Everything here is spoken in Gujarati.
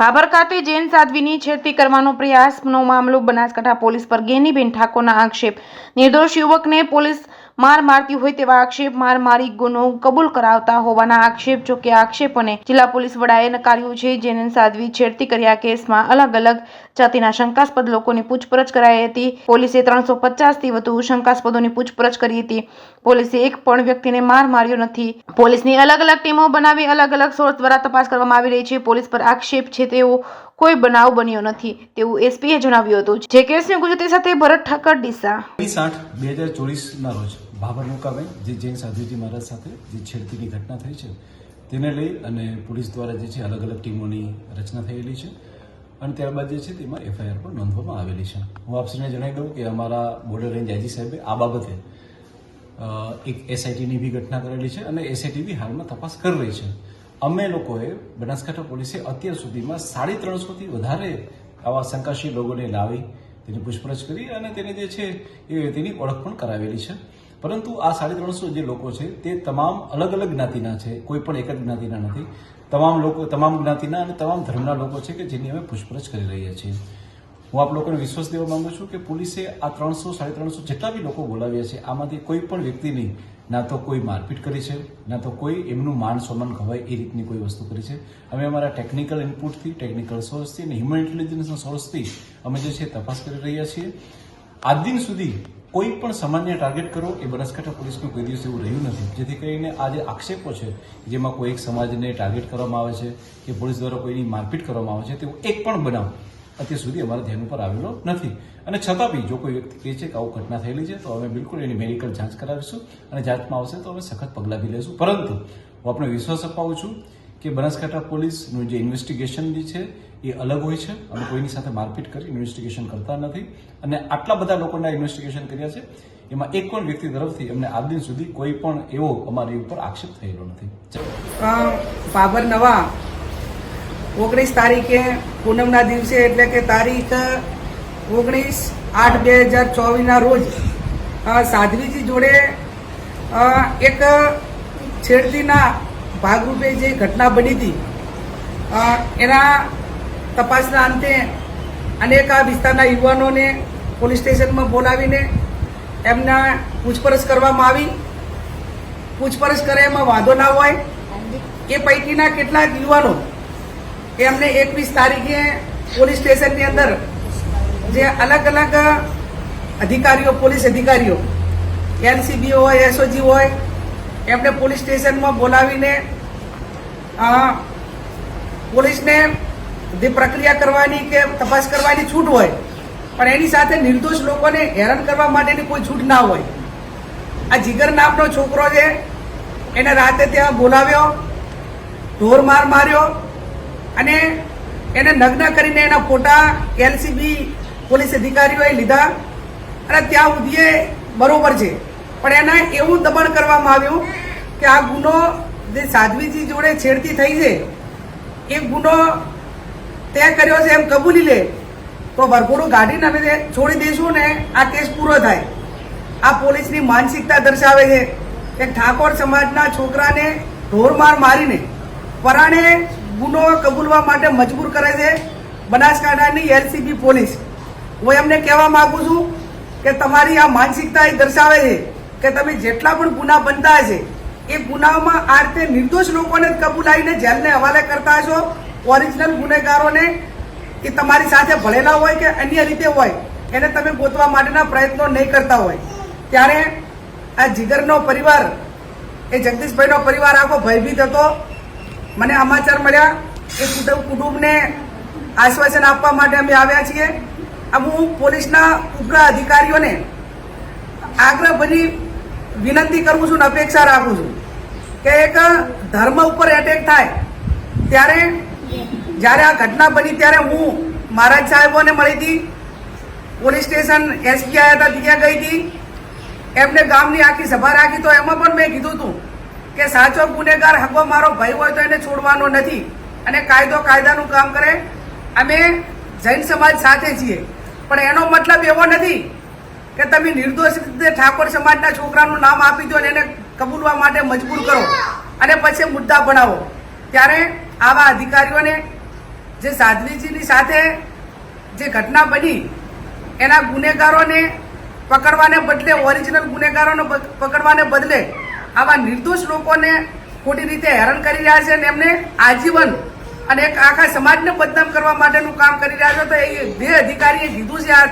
ભાભર ખાતે જૈન સાધ્વીની છેડતી કરવાનો પ્રયાસનો મામલો બનાસકાંઠા પોલીસ પર ગેનીબેન ઠાકોરના આક્ષેપ। નિર્દોષ યુવકને પોલીસ માર મારતી હોય તેવા આક્ષેપ। માર મારી ગુનો કબૂલ કરાવતા હોવાના આક્ષેપ। જો કે આક્ષેપોને જિલ્લા પોલીસ વડાએ નકાર્યું છે। જૈન સાધ્વી છેડતી કર્યા કેસમાં અલગ અલગ જાતિના શંકાસ્પદ લોકોની પૂછપરછ કરાઈ હતી। પોલીસે 350થી વધુ શંકાસ્પદોની પૂછપરછ કરી હતી। પોલીસે એક પણ વ્યક્તિને માર માર્યો નથી। પોલીસની અલગ અલગ ટીમો બનાવી અલગ અલગ સોર્સ દ્વારા તપાસ કરવામાં આવી રહી છે। પોલીસ પર આક્ષેપ છે તેવો કોઈ બનાવ બન્યો નથી તેવું એસપીએ જણાવ્યું હતું। જે કેસની ગુજરાતી સાથે ભરત ઠાકર ડીસા। 8/2024 રોજ ભાભર મુકામે જે જૈન સાધ્વીજી મહારાજ સાથે જે છેડતીની ઘટના થઈ છે તેને લઈ અને પોલીસ દ્વારા જે છે અલગ અલગ ટીમોની રચના થયેલી છે અને ત્યારબાદ જે છે તેમાં એફઆઈઆર પણ નોંધવામાં આવેલી છે। હું આપશ્રીને જણાવી દઉં કે અમારા બોર્ડર રેન્જ આઈજી સાહેબે આ બાબતે એક એસઆઈટીની બી ઘટના કરેલી છે અને એસઆઈટી બી હાલમાં તપાસ કરી રહી છે। અમે લોકોએ બનાસકાંઠા પોલીસે અત્યાર સુધીમાં 350થી વધારે આવા શંકાશીલ લોકોને લાવી તેની પૂછપરછ કરી અને તેને જે છે એ તેની ઓળખ પણ કરાવેલી છે। પરંતુ આ 350 જે લોકો છે તે તમામ અલગ અલગ જ્ઞાતિના છે, કોઈ પણ એક જ જ્ઞાતિના નથી। તમામ લોકો તમામ જ્ઞાતિના અને તમામ ધર્મના લોકો છે કે જેની અમે પૂછપરછ કરી રહ્યા છીએ। હું આપ લોકોને વિશ્વાસ દેવા માંગુ છું કે પોલીસે આ 300-350 જેટલા બી લોકો બોલાવ્યા છે આમાંથી કોઈ પણ વ્યક્તિની ના તો કોઈ મારપીટ કરી છે, ના તો કોઈ એમનું માન સન્માન ખવાય એ રીતની કોઈ વસ્તુ કરી છે। અમે અમારા ટેકનિકલ ઇનપુટથી, ટેકનિકલ સોર્સથી અને હ્યુમન ઇન્ટેલિજન્સના સોર્સથી અમે જે છે તપાસ કરી રહ્યા છીએ। આજ દિન સુધી કોઈ પણ સામાન્ય ટાર્ગેટ કરો એ બનાસકાંઠા પોલીસનું કોઈ દિવસ એવું રહ્યું નથી। જેથી કરીને આ જે આક્ષેપો છે જેમાં કોઈ એક સમાજને ટાર્ગેટ કરવામાં આવે છે કે પોલીસ દ્વારા કોઈની મારપીટ કરવામાં આવે છે તેવો એક પણ બનાવ અત્યાર સુધી અમારા ધ્યાન ઉપર આવેલો નથી। અને છતાં બી જો કોઈ વ્યક્તિ કહે છે કે આવું ઘટના થયેલી છે તો અમે બિલકુલ એની મેડિકલ જાંચ કરાવીશું અને જાંચમાં આવશે તો અમે સખત પગલાં બી લઈશું। પરંતુ હું આપણે વિશ્વાસ અપાવું છું કે બનાસકાંઠા પોલીસનું જે ઇન્વેસ્ટિગેશન જે છે એ અલગ હોય છે। અમે કોઈની સાથે મારપીટ કરી ઇન્વેસ્ટિગેશન કરતા નથી અને આટલા બધા લોકોના ઇન્વેસ્ટિગેશન કર્યા છે એમાં એક પણ વ્યક્તિ તરફથી અમને આજ દિન સુધી કોઈ પણ એવો અમારી ઉપર આક્ષેપ થયેલો નથી। ભાભર નવા 19 તારીખે પૂનમના દિવસે એટલે કે તારીખ 19/8/2024 રોજ સાધ્વીજી જોડે એક છેડતીના ભાગરૂપે જે ઘટના બની હતી એના તપાસના અંતે અનેક આ વિસ્તારના યુવાનોને પોલીસ સ્ટેશનમાં બોલાવીને એમના પૂછપરછ કરવામાં આવી। પૂછપરછ કરે એમાં વાંધો ના હોય એ પૈકીના કેટલાક યુવાનો એમને 21 તારીખે પોલીસ સ્ટેશનની અંદર જે અલગ અલગ અધિકારીઓ, પોલીસ અધિકારીઓ, એલસીબી હોય, એસઓજી હોય, એમને પોલીસ સ્ટેશનમાં બોલાવીને પોલીસને જે પ્રક્રિયા કરવાની કે તપાસ કરવાની છૂટ હોય પણ એની સાથે નિર્દોષ લોકોને હેરાન કરવા માટેની કોઈ છૂટ ના હોય। આ જીગર નામનો છોકરો છે એને રાતે ત્યાં બોલાવ્યો, ઢોર માર માર્યો અને એને નગ્ન કરીને એના ફોટા એલસીબી પોલીસ અધિકારીઓએ લીધા અને ત્યાં સુધી બરોબર છે પણ એને એવું દબાણ કરવામાં આવ્યું કે આ ગુનો જે સાધ્વીજી જોડે છેડતી થઈ છે એ ગુનો તે કર્યો છે એમ કબૂલી લે તો વરઘોડું ગાડીને અમે છોડી દઈશું ને આ કેસ પૂરો થાય। આ પોલીસની માનસિકતા દર્શાવે છે કે ઠાકોર સમાજના છોકરાને ઢોરમાર મારીને પરાણે ગુનો કબૂલવા માટે મજબૂર કરે છે બનાસકાંઠાની એલસીબી પોલીસ। હું એમને કહેવા માંગુ છું કે તમારી આ માનસિકતા એ દર્શાવે છે કે તમે જેટલા પણ ગુના બનતા હશે એ ગુનામાં આ રીતે નિર્દોષ લોકોને જ કબૂલાઈને જેલને હવાલે કરતા હશો। ઓરિજિનલ ગુનેગારોને એ તમારી સાથે ભળેલા હોય કે અન્ય રીતે હોય એને તમે ગોતવા માટેના પ્રયત્નો નહીં કરતા હોય। ત્યારે આ જીગરનો પરિવાર એ જગદીશભાઈનો પરિવાર આખો ભયભીત હતો। મને સમાચાર મળ્યા એ કુટુંબને આશ્વાસન આપવા માટે અમે આવ્યા છીએ। હું પોલીસના ઉગ્ર અધિકારીઓને આગ્રહભરી વિનંતી કરું છું અને અપેક્ષા રાખું છું કે એક ધર્મ ઉપર એટેક થાય ત્યારે જ્યારે આ ઘટના બની ત્યારે હું મહારાજ સાહેબોને મળી હતી, પોલીસ સ્ટેશન એસપી આવ્યા હતા ત્યાં ગઈ હતી, એમને ગામની આખી સભા રાખી તો એમાં પણ મેં કીધું હતું કે સાચો ગુનેગાર હગો મારો ભાઈ હોય તો એને છોડવાનો નથી અને કાયદો કાયદાનું કામ કરે। અમે જૈન સમાજ સાથે છીએ પણ એનો મતલબ એવો નથી કે તમે નિર્દોષ રીતે ઠાકોર સમાજના છોકરાનું નામ આપી દો અને એને કબૂલવા માટે મજબૂર કરો અને પછી મુદ્દા બનાવો। ત્યારે આવા અધિકારીઓને જે સાધ્વીજીની સાથે જે ઘટના બની એના ગુનેગારોને પકડવાને બદલે, ઓરિજિનલ ગુનેગારોને પકડવાને બદલે આવા નિર્દોષ લોકોને ખોટી રીતે હેરાન કરી રહ્યા છે અને એમને આજીવન અને એક આખા સમાજને બદનામ કરવા માટેનું કામ કરી રહ્યા છે. તો એ બે અધિકારીએ કીધું છે આ